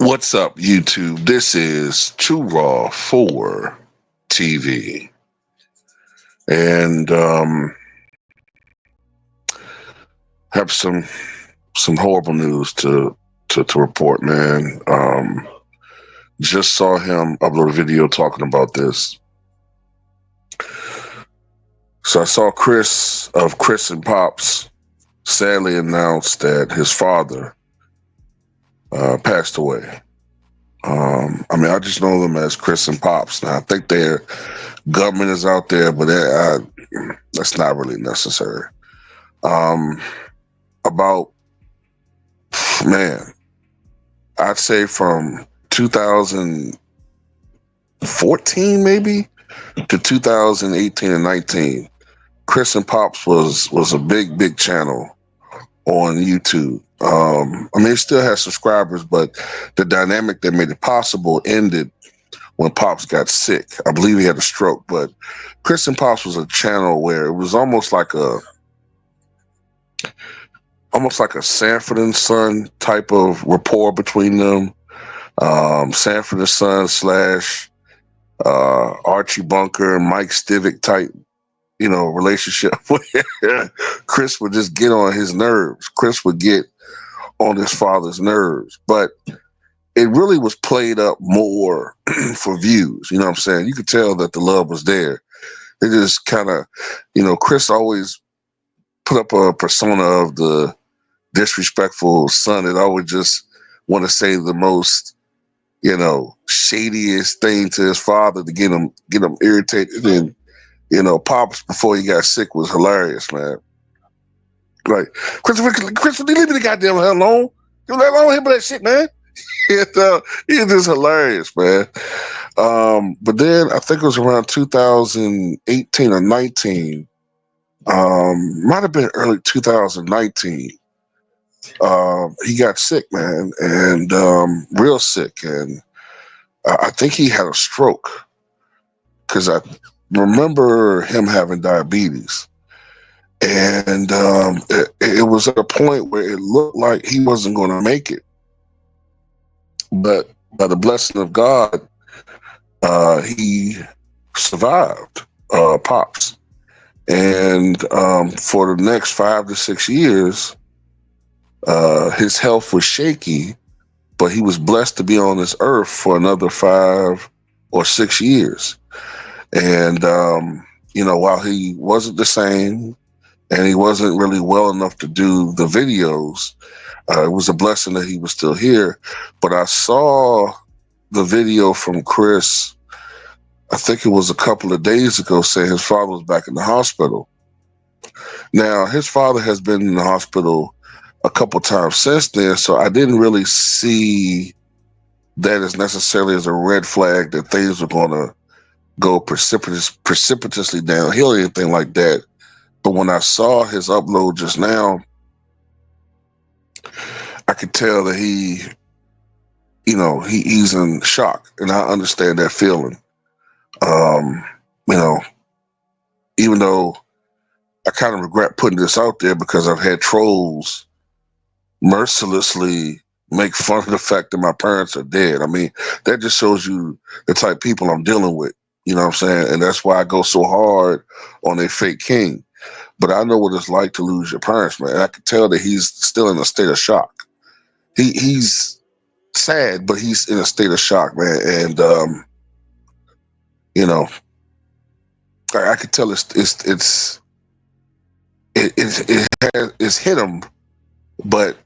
What's up, YouTube? This is Too Raw for TV, and have some horrible news to report, man. Just saw him upload a video talking about this. So I saw Chris and Pops sadly announced that his father passed away. I just know them as Chris and Pops. Now I think their government is out there, but that's not really necessary. Um, about man, I'd say from 2014 maybe to 2018 and 19, Chris and Pops was a big channel on YouTube. It still has subscribers, but the dynamic that made it possible ended when Pops got sick. I believe he had a stroke, but Chris and Pops was a channel where it was almost like a Sanford and Son type of rapport between them. Sanford and Son slash Archie Bunker and Mike Stivic type, relationship where Chris would just get on his nerves. Chris would get on his father's nerves, but it really was played up more for views. You know what I'm saying? You could tell that the love was there. It just kind of, Chris always put up a persona of the disrespectful son that always just want to say the most, shadiest thing to his father to get him irritated. And, Pops before he got sick was hilarious, man. Like, Christopher, leave me the goddamn hell alone. You let alone him with that shit, man. He's just hilarious, man. But then I think it was around 2018 or 19. Might have been early 2019. He got sick, man, and real sick, and I think he had a stroke because I remember him having diabetes, and it was at a point where it looked like he wasn't going to make it, but by the blessing of God, he survived. Pops, and for the next 5 to 6 years, his health was shaky, but he was blessed to be on this earth for another 5 or 6 years. And, while he wasn't the same and he wasn't really well enough to do the videos, it was a blessing that he was still here. But I saw the video from Chris, I think it was a couple of days ago, saying his father was back in the hospital. Now, his father has been in the hospital a couple times since then, so I didn't really see that as necessarily as a red flag that things were going to go precipitously downhill or anything like that. But when I saw his upload just now, I could tell that he's in shock, and I understand that feeling. Um, you know, Even though I kind of regret putting this out there because I've had trolls mercilessly make fun of the fact that my parents are dead. I mean, that just shows you the type of people I'm dealing with. You know what I'm saying? And that's why I go so hard on a fake king. But I know what it's like to lose your parents, man. And I can tell that he's still in a state of shock. He's sad, but he's in a state of shock, man. And you know, I could tell it's hit him, but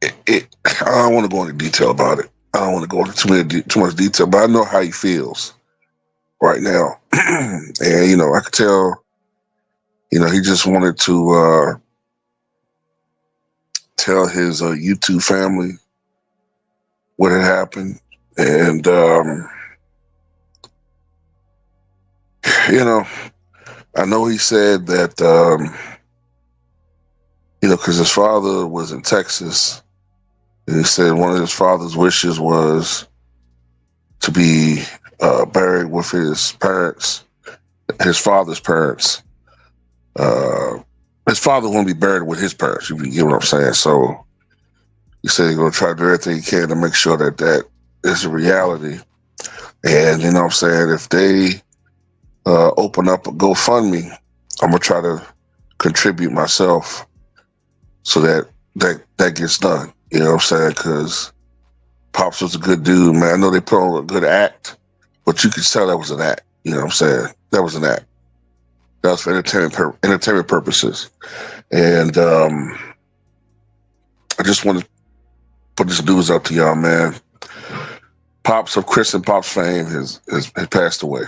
I don't want to go into detail about it. I don't want to go into too much detail, but I know how he feels right now. And I could tell, he just wanted to tell his YouTube family what had happened. And I know he said that because his father was in Texas, and he said one of his father's wishes was to be buried with his parents, his father's parents. His father want to be buried with his parents. You get what I'm saying? So He said he's gonna try to do everything he can to make sure that that is a reality. And you know what I'm saying, if they open up a GoFundMe, I'm gonna try to contribute myself so that that gets done. You know what I'm saying? Because Pops was a good dude, man. I know they put on a good act, but you could tell that was an act. You know what I'm saying? That was an act. That was for entertainment purposes. And I just want to put this news up to y'all, man. Pops of Chris and Pops fame has passed away.